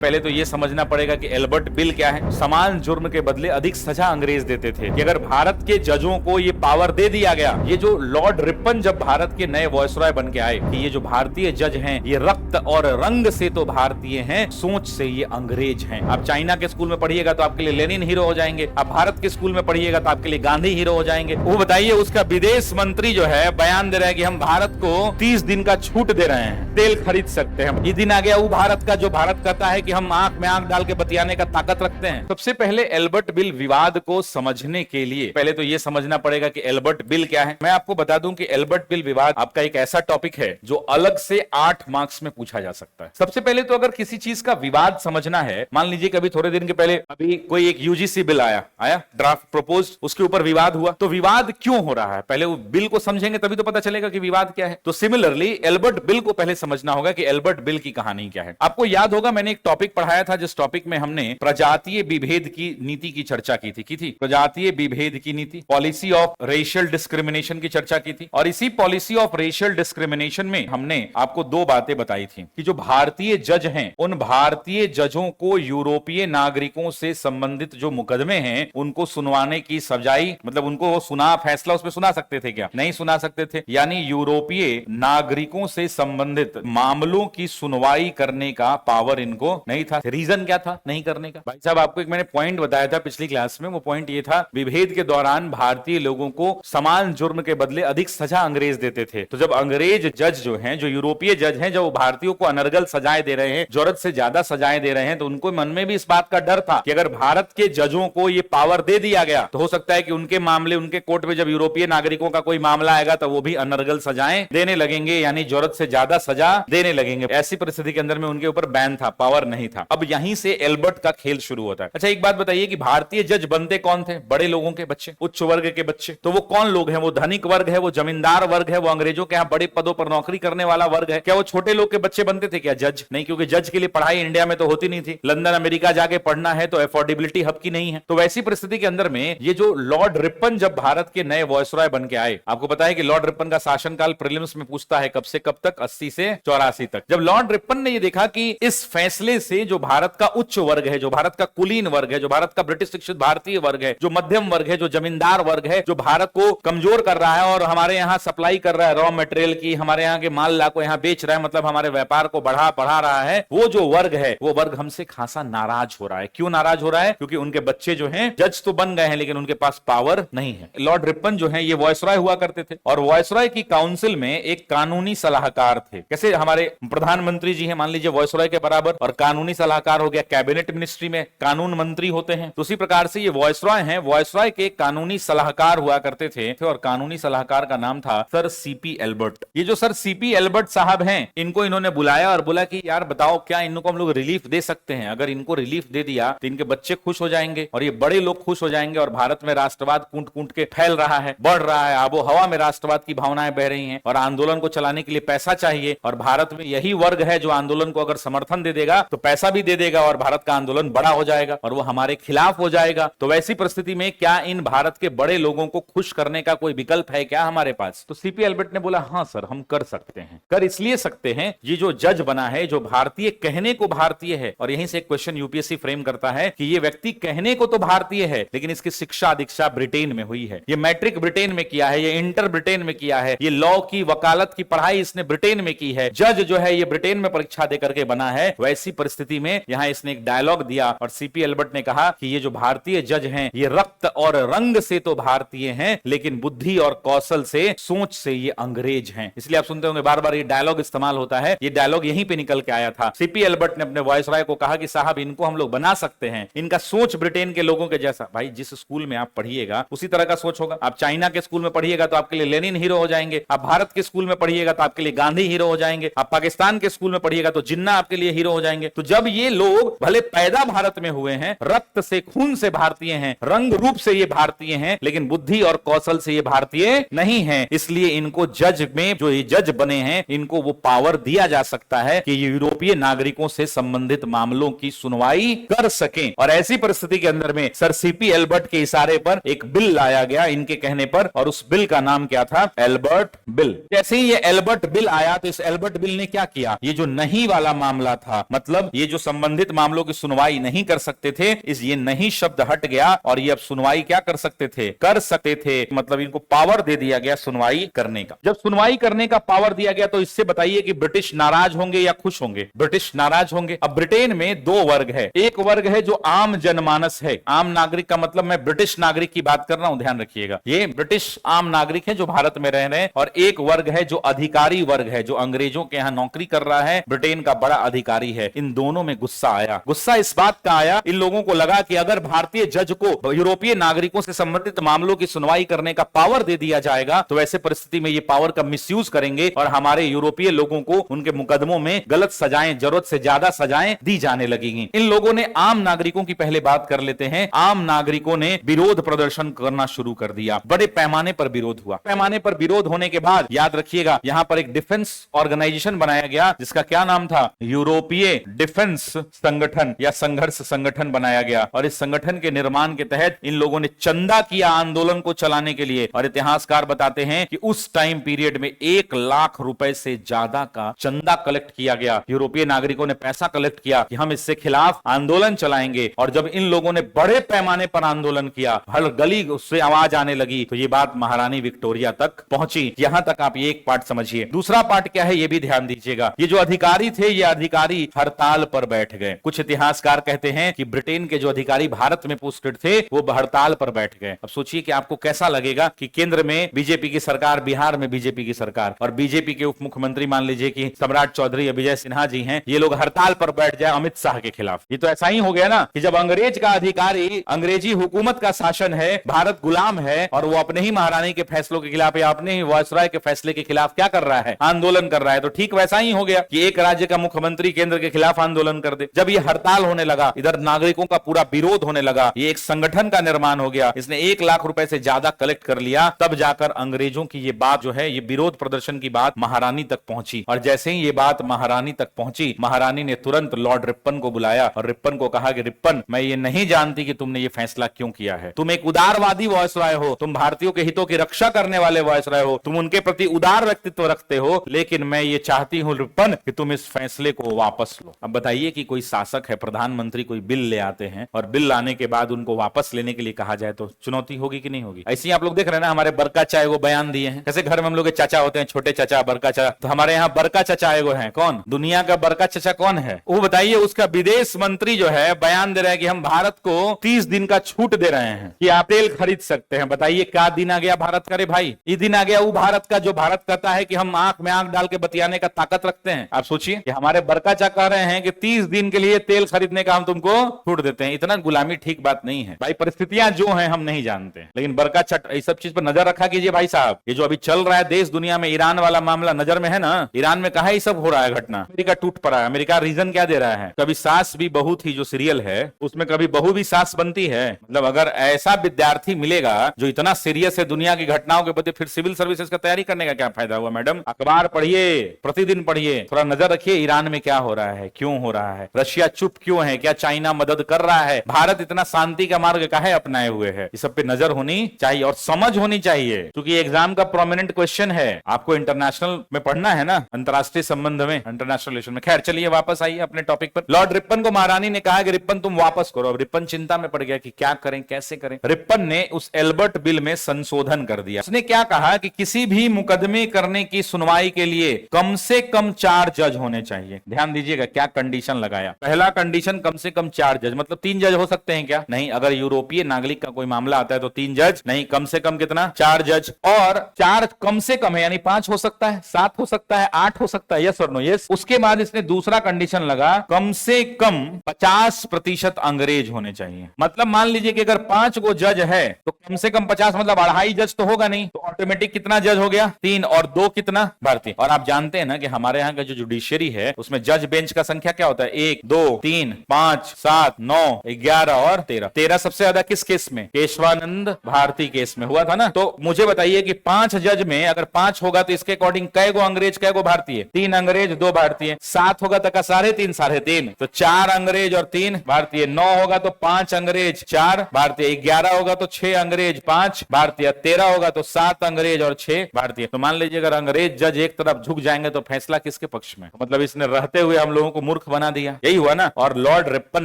पहले तो ये समझना पड़ेगा कि एल्बर्ट बिल क्या है। समान जुर्म के बदले अधिक सजा अंग्रेज देते थे कि अगर भारत के जजों को ये पावर दे दिया गया, ये जो लॉर्ड रिपन जब भारत के नए वॉयसरॉय बन के आए कि ये जो भारतीय जज हैं ये रक्त और रंग से तो भारतीय हैं, सोच से ये अंग्रेज हैं। आप चाइना के स्कूल में पढ़िएगा तो आपके लिए लेनिन हीरो हो जाएंगे, आप भारत के स्कूल में पढ़िएगा तो आपके लिए गांधी हीरो हो जाएंगे। वो बताइए उसका विदेश मंत्री जो है बयान दे रहा है कि हम भारत को 30 दिन का छूट दे रहे हैं, तेल खरीद सकते हैं। ये दिन आ गया वो भारत का जो भारत कहता है कि हम आंख में आंख डाल के बतियाने का ताकत रखते हैं। सबसे पहले एल्बर्ट बिल विवाद को समझने के लिए पहले तो यह समझना पड़ेगा कि एल्बर्ट बिल क्या है। मैं आपको बता दूं कि एल्बर्ट बिल विवाद आपका एक ऐसा टॉपिक है जो अलग से 8 मार्क्स में पूछा जा सकता है। सबसे पहले तो अगर किसी चीज का विवाद समझना है, मान लीजिए कभी थोड़े दिन के पहले अभी कोई एक यूजीसी बिल आया ड्राफ्ट प्रपोज, उसके ऊपर विवाद हुआ, तो विवाद क्यों हो रहा है पहले वो बिल को समझेंगे तभी तो पता चलेगा कि विवाद क्या है। तो सिमिलरली एल्बर्ट बिल को पहले समझना होगा कि एल्बर्ट बिल की कहानी क्या है। आपको याद होगा मैंने एक टॉपिक पढ़ाया था जिस टॉपिक में हमने प्रजातीय विभेद की नीति की चर्चा की थी प्रजातीय विभेद की नीति, पॉलिसी ऑफ रेशियल डिस्क्रिमिनेशन की चर्चा की थी। और इसी पॉलिसी ऑफ रेशियल डिस्क्रिमिनेशन में हमने आपको 2 बातें बताई थी कि जो भारतीय जज हैं उन भारतीय जजों को यूरोपीय नागरिकों से संबंधित जो मुकदमे हैं उनको सुनवाने की सजाई, मतलब उनको सुना फैसला उसमें सुना सकते थे क्या? नहीं सुना सकते थे। यानी यूरोपीय नागरिकों से संबंधित मामलों की सुनवाई करने का पावर इनको नहीं था। रीजन क्या था नहीं करने का? भाई साहब आपको एक मैंने पॉइंट बताया था पिछली क्लास में, वो पॉइंट ये था विभेद के दौरान भारतीय लोगों को समान जुर्म के बदले अधिक सजा अंग्रेज देते थे। तो जब अंग्रेज जज जो हैं, जो यूरोपीय जज हैं, जब भारतीयों को अनर्गल सजाएं दे रहे हैं, जरूरत से ज्यादा सजाएं दे रहे हैं, तो उनको मन में भी इस बात का डर था कि अगर भारत के जजों को ये पावर दे दिया गया तो हो सकता है कि उनके मामले, उनके कोर्ट में जब यूरोपीय नागरिकों का कोई मामला आएगा तो वो भी अनर्गल सजाएं देने लगेंगे, यानी जरूरत से ज्यादा सजा देने लगेंगे। ऐसी परिस्थिति के अंदर में उनके ऊपर बैन था, पावर नहीं था। अब यहीं से एल्बर्ट का खेल शुरू होता है। अच्छा एक बात बताइए कि भारतीय जज बनते कौन थे? बड़े लोगों के बच्चे, उच्च वर्ग के बच्चे। तो वो कौन लोग हैं? वो धनिक वर्ग है, वो जमींदार वर्ग है, वो अंग्रेजों के यहाँ बड़े पदों पर नौकरी करने वाला वर्ग है। क्या वो छोटे लोग के बच्चे बनते थे क्या जज? नहीं, क्योंकि जज के लिए पढ़ाई इंडिया में तो होती नहीं थी। लंदन अमेरिका जाके पढ़ना है तो अफोर्डेबिलिटी हब की नहीं है। तो वैसी परिस्थिति के अंदर में ये जो लॉर्ड रिपन जब भारत के नए वॉयसरॉय बन के आए, आपको पता है कि लॉर्ड रिपन का शासनकाल प्रीलिम्स में पूछता है कब से कब तक, 80 से 84 तक। जब लॉर्ड रिपन ने ये देखा कि इस फैसले से जो भारत का उच्च वर्ग है, जो भारत का कुलीन वर्ग है, जो भारत का ब्रिटिश शिक्षित भारतीय वर्ग है, जो मध्यम वर्ग है, जो जमींदार वर्ग है, जो भारत को कमजोर कर रहा है और हमारे यहां सप्लाई कर रहा है रॉ मटेरियल की, हमारे यहाँ के माल ला को यहां बेच रहा है, मतलब हमारे व्यापार को बढ़ा रहा है, वो जो वर्ग है वो वर्ग हमसे खासा नाराज हो रहा है। क्यों नाराज हो रहा है? क्योंकि उनके बच्चे जो हैं जज तो बन गए हैं लेकिन उनके पास पावर नहीं है। लॉर्ड रिपन जो है ये वॉयसरॉय हुआ करते थे और वॉयसरॉय की काउंसिल में एक कानूनी सलाहकार थे। कैसे हमारे प्रधानमंत्री जी हैं मान लीजिए वॉयसरॉय के बराबर, और कानूनी सलाहकार हो गया कैबिनेट मिनिस्ट्री में कानून मंत्री होते हैं, तो उसी प्रकार से ये वॉयसरॉय हैं, वॉयसरॉय के कानूनी सलाहकार हुआ करते थे और कानूनी सलाहकार का नाम था सर सीपी एल्बर्ट। ये जो सर सीपी एल्बर्ट साहब हैं इनको इन्होंने बुलाया और बोला कि यार बताओ क्या इनको हम लोग रिलीफ दे सकते हैं? अगर इनको रिलीफ दे दिया तो इनके बच्चे खुश हो जाएंगे और ये बड़े लोग खुश हो जाएंगे और भारत में राष्ट्रवाद कूट कूट के फैल रहा है, बढ़ रहा है, आबो हवा में राष्ट्रवाद की भावनाएं बह रही हैं और आंदोलन को चलाने के लिए पैसा चाहिए और भारत में यही वर्ग है जो आंदोलन को अगर समर्थन दे देगा तो पैसा भी दे देगा और भारत का आंदोलन बड़ा हो जाएगा और वो हमारे खिलाफ हो जाएगा। तो वैसी परिस्थिति में क्या इन भारत के बड़े लोगों को खुश करने का कोई विकल्प है क्या हमारे पास? तो सीपी एल्बर्ट ने बोला हाँ सर हम कर सकते हैं। कर इसलिए सकते हैं ये जो जज बना है, जो भारतीय कहने को भारतीय है, और यहीं से एक क्वेश्चन यूपीएससी फ्रेम करता है कि ये व्यक्ति कहने को तो भारतीय है लेकिन इसकी शिक्षा दीक्षा ब्रिटेन में हुई है, ये मैट्रिक ब्रिटेन में किया है, ये इंटर ब्रिटेन में किया है, ये लॉ की वकालत की पढ़ाई इसने ब्रिटेन में की है, जज जो है ये ब्रिटेन में परीक्षा दे करके बना है। वैसी परिस्थिति में यहां इसने एक डायलॉग दिया और सीपी एल्बर्ट ने कहा कि ये जो भारतीय जज हैं ये रक्त और रंग से तो भारतीय हैं लेकिन बुद्धि और कौशल से, सोच से ये अंग्रेज हैं। इसलिए आप सुनते होंगे बार बार ये डायलॉग इस्तेमाल होता है, ये डायलॉग यहीं पे निकल के आया था। सीपी एल्बर्ट ने अपने वॉयसरॉय को कहा कि साहब इनको हम लोग बना सकते हैं, इनका सोच ब्रिटेन के लोगों के जैसा। भाई जिस स्कूल में आप पढ़िएगा उसी तरह का सोच होगा। आप चाइना के स्कूल में पढ़िएगा तो आपके लिए लेनिन हीरो हो जाएंगे, आप भारत के स्कूल में पढ़िएगा तो आपके लिए गांधी हीरो हो जाएंगे, आप पाकिस्तान के स्कूल में पढ़िएगा तो जिन्ना आपके लिए हीरो हो जाएंगे। तो जब ये लोग भले पैदा भारत में हुए हैं, रक्त से खून से भारतीय हैं, रंग रूप से ये भारतीय हैं लेकिन बुद्धि और कौशल से ये भारतीय नहीं हैं, इसलिए इनको जज में जो ये जज बने हैं इनको वो पावर दिया जा सकता है कि यूरोपीय नागरिकों से संबंधित मामलों की सुनवाई कर सकें। और ऐसी परिस्थिति के अंदर में सर सीपी एल्बर्ट के इशारे पर एक बिल लाया गया इनके कहने पर और उस बिल का नाम क्या था? Albert bill. जैसे ही ये एल्बर्ट बिल आया तो इस एल्बर्ट बिल ने क्या किया? ये जो नहीं वाला मामला था, मतलब अब ये जो संबंधित मामलों की सुनवाई नहीं कर सकते थे, इस ये नहीं शब्द हट गया और ये अब सुनवाई क्या कर सकते थे, कर सकते थे। मतलब इनको पावर दे दिया गया सुनवाई करने का। जब सुनवाई करने का पावर दिया गया तो इससे बताइए कि ब्रिटिश नाराज होंगे या खुश होंगे? ब्रिटिश नाराज होंगे। अब ब्रिटेन में दो वर्ग है, एक वर्ग है जो आम जनमानस है, आम नागरिक का मतलब मैं ब्रिटिश नागरिक की बात कर रहा हूं, ध्यान रखिएगा, ये ब्रिटिश आम नागरिक है जो भारत में रह रहे हैं, और एक वर्ग है जो अधिकारी वर्ग है, जो अंग्रेजों के यहां नौकरी कर रहा है, ब्रिटेन का बड़ा अधिकारी है। इन दोनों में गुस्सा आया। गुस्सा इस बात का आया, इन लोगों को लगा कि अगर भारतीय जज को यूरोपीय नागरिकों से संबंधित मामलों की सुनवाई करने का पावर दे दिया जाएगा तो ऐसे परिस्थिति में ये पावर का मिसयूज करेंगे और हमारे यूरोपीय लोगों को उनके मुकदमों में गलत सजाएं, जरूरत से ज्यादा सजाएं दी जाने लगेंगी। इन लोगों ने, आम नागरिकों की पहले बात कर लेते हैं, आम नागरिकों ने विरोध प्रदर्शन करना शुरू कर दिया। बड़े पैमाने पर विरोध हुआ। पैमाने पर विरोध होने के बाद याद रखिएगा यहां पर एक डिफेंस ऑर्गेनाइजेशन बनाया गया जिसका क्या नाम था, यूरोपीय डिफेंस संगठन या संघर्ष संगठन बनाया गया। और इस संगठन के निर्माण के तहत इन लोगों ने चंदा किया आंदोलन को चलाने के लिए। और इतिहासकार बताते हैं कि उस टाइम पीरियड में 1 लाख रुपए से ज्यादा का चंदा कलेक्ट किया गया। यूरोपीय नागरिकों ने पैसा कलेक्ट किया कि हम इससे खिलाफ आंदोलन चलाएंगे। और जब इन लोगों ने बड़े पैमाने पर आंदोलन किया, हर गली उससे आवाज आने लगी, तो ये बात महारानी विक्टोरिया तक पहुंची। यहां तक आप ये एक पार्ट समझिए। दूसरा पार्ट क्या है ये भी ध्यान दीजिएगा। ये जो अधिकारी थे, ये अधिकारी हड़ताल पर बैठ गए। कुछ इतिहासकार कहते हैं कि ब्रिटेन के जो अधिकारी भारत में पोस्टेड थे वो हड़ताल पर बैठ गए। अब सोचिए कि आपको कैसा लगेगा कि केंद्र में बीजेपी की सरकार, बिहार में बीजेपी की सरकार, और बीजेपी के उप मुख्यमंत्री मान लीजिए कि सम्राट चौधरी या विजय सिन्हा जी हैं, ये लोग हड़ताल पर बैठ जाए अमित शाह के खिलाफ। ये तो ऐसा ही हो गया ना कि जब अंग्रेज का अधिकारी, अंग्रेजी हुकूमत का शासन है, भारत गुलाम है, और वो अपने ही महारानी के फैसलों के खिलाफ या अपने ही वायसराय के फैसले के खिलाफ क्या कर रहा है, आंदोलन कर रहा है। तो ठीक वैसा ही हो गया कि एक राज्य का मुख्यमंत्री केंद्र के खिलाफ आंदोलन कर दे। जब ये हड़ताल होने लगा, इधर नागरिकों का पूरा विरोध होने लगा, ये एक संगठन का निर्माण हो गया, इसने 1 लाख रुपए से ज्यादा कलेक्ट कर लिया। तब जाकर अंग्रेजों की ये बात जो है, ये विरोध प्रदर्शन की बात महारानी तक पहुंची। और जैसे ही ये बात महारानी तक पहुंची, महारानी ने तुरंत लॉर्ड रिप्पन को बुलाया और रिप्पन को कहा कि रिप्पन, मैं ये नहीं जानती कि तुमने ये फैसला क्यों किया है। तुम एक उदारवादी वायसराय हो, तुम भारतीयों के हितों की रक्षा करने वाले वायसराय हो, तुम उनके प्रति उदार व्यक्तित्व रखते हो, लेकिन मैं ये चाहती हूं रिप्पन कि तुम इस फैसले को वापस लो। अब बताइए कि कोई शासक है, प्रधानमंत्री कोई बिल ले आते हैं और बिल लाने के बाद उनको वापस लेने के लिए कहा जाए तो चुनौती होगी कि नहीं होगी? ऐसे ही आप लोग देख रहे हैं ना, हमारे बरका चाचा वो बयान दिए हैं। कैसे घर में हम लोग के चाचा होते हैं, छोटे चाचा, बरका चाचा, तो हमारे यहाँ बरका चाचा एगो है। कौन? दुनिया का बरका चाचा कौन है? वो बताइए। उसका विदेश मंत्री जो है बयान दे रहा है कि हम भारत को 30 दिन का छूट दे रहे हैं कि आप तेल खरीद सकते हैं। बताइए क्या दिन आ गया भारत का? रे भाई, ये दिन आ गया वो भारत का जो भारत कहता है कि हम आंख में आंख डाल के बतियाने का ताकत रखते हैं। आप सोचिए कि हमारे बरका चाचा कह रहे हैं कि 30 दिन के लिए तेल खरीदने का हम तुमको छूट देते हैं। इतना गुलामी ठीक बात नहीं है भाई। परिस्थितियां जो हैं हम नहीं जानते, लेकिन बरका चाचा इस सब चीज पर नजर रखा कीजिए भाई साहब। ये जो अभी चल रहा है देश दुनिया में, ईरान वाला मामला नजर में है ना। ईरान में कहा ये सब हो रहा है घटना, अमेरिका टूट पड़ा है। अमेरिका रीजन क्या दे रहा है? कभी सास भी बहू थी जो सीरियल है, उसमें कभी बहू भी सास बनती है। मतलब अगर ऐसा विद्यार्थी मिलेगा जो इतना सीरियस है दुनिया की घटनाओं के प्रति, फिर सिविल सर्विसेज का तैयारी करने का क्या फायदा हुआ? मैडम अखबार पढ़िए, प्रतिदिन पढ़िए, थोड़ा नजर रखिए ईरान में क्या हो रहा है, क्यों हो रहा है, रशिया चुप क्यों है, क्या चाइना मदद कर रहा है, भारत इतना शांति का मार्ग काहे अपनाए हुए है। इस सब पे नजर होनी चाहिए और समझ होनी चाहिए, क्योंकि एग्जाम का प्रोमिनेंट क्वेश्चन है। आपको इंटरनेशनल में पढ़ना है ना, अंतरराष्ट्रीय संबंध में, इंटरनेशनल रिलेशन में। खैर चलिए वापस आइए अपने टॉपिक पर। लॉर्ड रिप्पन को महारानी ने कहा कि रिप्पन तुम वापस करो। अब रिप्पन चिंता में पड़ गया कि क्या करें, कैसे करें। रिप्पन ने उस एल्बर्ट बिल में संशोधन कर दिया। उसने क्या कहा कि किसी भी मुकदमे करने की सुनवाई के लिए कम से कम 4 जज होने चाहिए। ध्यान दीजिएगा क्या कंडीशन लगाया। पहला कंडीशन कम से कम 4 जज, मतलब 3 जज हो सकते हैं क्या? नहीं। अगर यूरोपीय नागरिक का कोई मामला आता है तो 3 जज नहीं, कम से कम कितना? 4 जज। और 4 कम से कम है, यानी 5 हो सकता है, 7 हो सकता है, 8 हो सकता है। यस और नो? यस। उसके बाद इसने दूसरा कंडीशन लगा, कम से कम 50% अंग्रेज होने चाहिए। मतलब मान लीजिए कि अगर 5 गो जज है तो कम से कम 50, मतलब 2.5 जज तो होगा नहीं, तो ऑटोमेटिक कितना जज हो गया? 3 और 2 कितना? भारतीय। और आप जानते हैं ना कि हमारे यहाँ का जो जुडिशियरी है उसमें जज बेंच का संख्या क्या होता है? 1 2 3 5 7 9 11 और 13। 13 सबसे ज्यादा किस केस में? केशवानंद भारती केस में हुआ था ना। तो मुझे बताइए कि 5 जज में अगर 5 होगा तो इसके अकॉर्डिंग कै गो अंग्रेज कै गो भारतीय? 3 अंग्रेज 2 भारतीय। 7 होगा तो का 3.5 3.5, तो 4 अंग्रेज और 3 भारतीय। 9 होगा तो 5 अंग्रेज 4 भारतीय। 11 होगा तो 6 अंग्रेज 5 भारतीय। 13 होगा तो 7 अंग्रेज और 6 भारतीय। तो मान लीजिए अगर अंग्रेज जज एक तरफ झुक जाएंगे तो फैसला किसके पक्ष में? मतलब इसने रहते हुए हम लोगों को मूर्ख मूर्ख बना दिया, यही हुआ ना। और लॉर्ड रिपन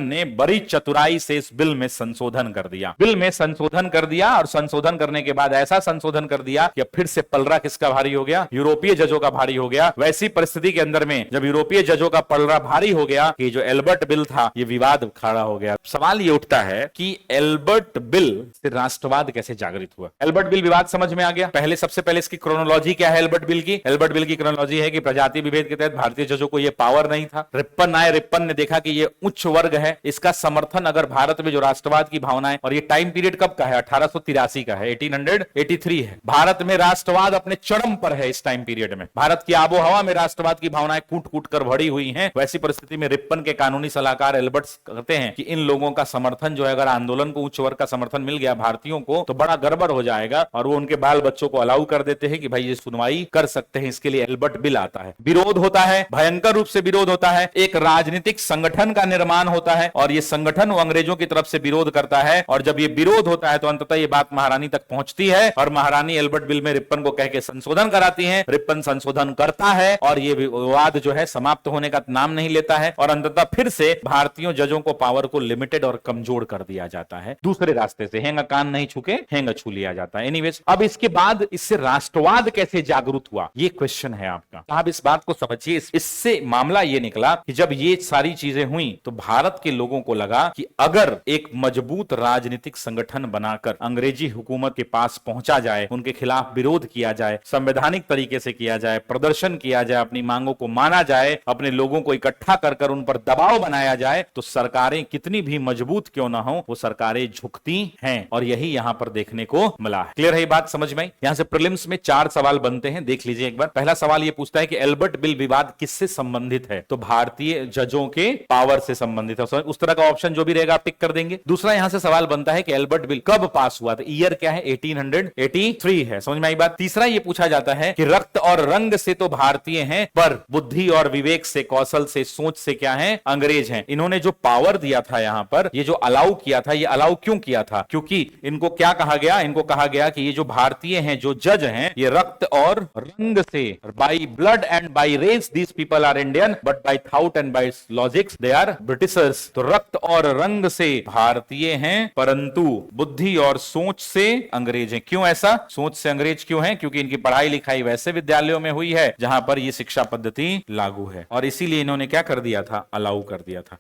ने बड़ी चतुराई से इस बिल में संशोधन कर दिया, बिल में संशोधन कर दिया। और संशोधन करने के बाद ऐसा संशोधन कर दिया कि फिर से पलड़ा किसका भारी हो गया? यूरोपीय जजों का भारी हो गया। वैसी परिस्थिति के अंदर में जब यूरोपीय जजों का पलड़ा भारी हो गया कि जो एल्बर्ट बिल था ये विवाद खड़ा हो गया। सवाल ये उठता है कि एल्बर्ट बिल से राष्ट्रवाद कैसे जागृत हुआ? एल्बर्ट बिल विवाद समझ में आ गया। सबसे पहले इसकी क्रोनोलॉजी क्या है एल्बर्ट बिल की? एल्बर्ट बिल की क्रोनोलॉजी है कि प्रजाति विभेद के तहत भारतीय जजों को यह पावर नहीं था। रिपन आए, रिपन ने देखा कि ये उच्च वर्ग है, इसका समर्थन अगर भारत में जो राष्ट्रवाद की भावनाएं, और ये टाइम पीरियड कब का है? 1883 का है, 1883 है। भारत में राष्ट्रवाद अपने चरम पर है इस टाइम पीरियड में। भारत की आबोहवा में राष्ट्रवाद की भावनाएं कूट कूट कर भरी हुई हैं। वैसी परिस्थिति में रिपन के कानूनी सलाहकार एल्बर्ट कहते हैं कि इन लोगों का समर्थन जो है, अगर आंदोलन को उच्च वर्ग का समर्थन मिल गया भारतीयों को, तो बड़ा गड़बड़ हो जाएगा। और वो उनके बाल बच्चों को अलाउ कर देते हैं कि भाई ये सुनवाई कर सकते हैं। इसके लिए एल्बर्ट बिल आता है। विरोध होता है, भयंकर रूप से विरोध होता है। एक राजनीतिक संगठन का निर्माण होता है और ये संगठन अंग्रेजों की तरफ से विरोध करता है। और जब ये विरोध होता है तो अंततः ये बात महारानी तक पहुंचती है और महारानी एल्बर्ट बिल में रिपन को कह के संशोधन कराती है। रिपन संशोधन करता है और ये विवाद जो है समाप्त होने का नाम नहीं लेता है। और अंततः फिर से भारतीय जजों को पावर को लिमिटेड और कमजोर कर दिया जाता है। दूसरे रास्ते से हेंगा कान नहीं छुके हेंगा छू लिया जाता है। एनीवेज, अब इसके बाद इससे राष्ट्रवाद कैसे जागरूक हुआ, ये क्वेश्चन है आपका। आप इस बात को समझिए। इससे मामला ये निकला कि जब ये सारी चीजें हुई तो भारत के लोगों को लगा कि अगर एक मजबूत राजनीतिक संगठन बनाकर अंग्रेजी हुकूमत के पास पहुंचा जाए, उनके खिलाफ विरोध किया जाए, संवैधानिक तरीके से किया जाए, प्रदर्शन किया जाए, अपनी मांगों को माना जाए, अपने लोगों को इकट्ठा कर उन पर दबाव बनाया जाए, तो सरकारें कितनी भी मजबूत क्यों ना हो, वो सरकारें झुकती हैं। और यही यहां पर देखने को मिला है। क्लियर है ये बात समझ में? यहां से प्रीलिम्स में 4 सवाल बनते हैं, देख लीजिए एक बार। पहला सवाल ये पूछता है कि एल्बर्ट बिल विवाद किससे संबंधित है? तो भारतीय जजों के पावर से संबंधित है। उस तरह का ऑप्शन जो भी रहेगा आप टिक कर देंगे। दूसरा यहां से सवाल बनता है कि एल्बर्ट बिल कब पास हुआ? तो ईयर क्या है? 1883 है। समझ में आई बात? तीसरा ये पूछा जाता है कि रक्त और रंग से तो भारतीय हैं, पर बुद्धि और विवेक से, कौशल से, सोच से क्या है? अंग्रेज हैं। इन्होंने जो पावर दिया था यहां पर, ये जो अलाउ किया था, ये अलाउ क्यों किया था? क्योंकि इनको क्या कहा गया? इनको कहा गया कि ये जो भारतीय हैं, जो जज हैं, ये रक्त और रंग से, by blood and by race these people are Indian, but by thought and by logics they are Britishers. तो रक्त और रंग से भारतीय हैं, परंतु बुद्धि और सोच से अंग्रेज हैं। क्यों ऐसा? सोच से अंग्रेज क्यों हैं? क्योंकि इनकी पढ़ाई लिखाई वैसे विद्यालयों में हुई है जहां पर ये शिक्षा पद्धति लागू है, और इसीलिए इन्होंने क्या कर दिया था? अलाउ कर दिया था।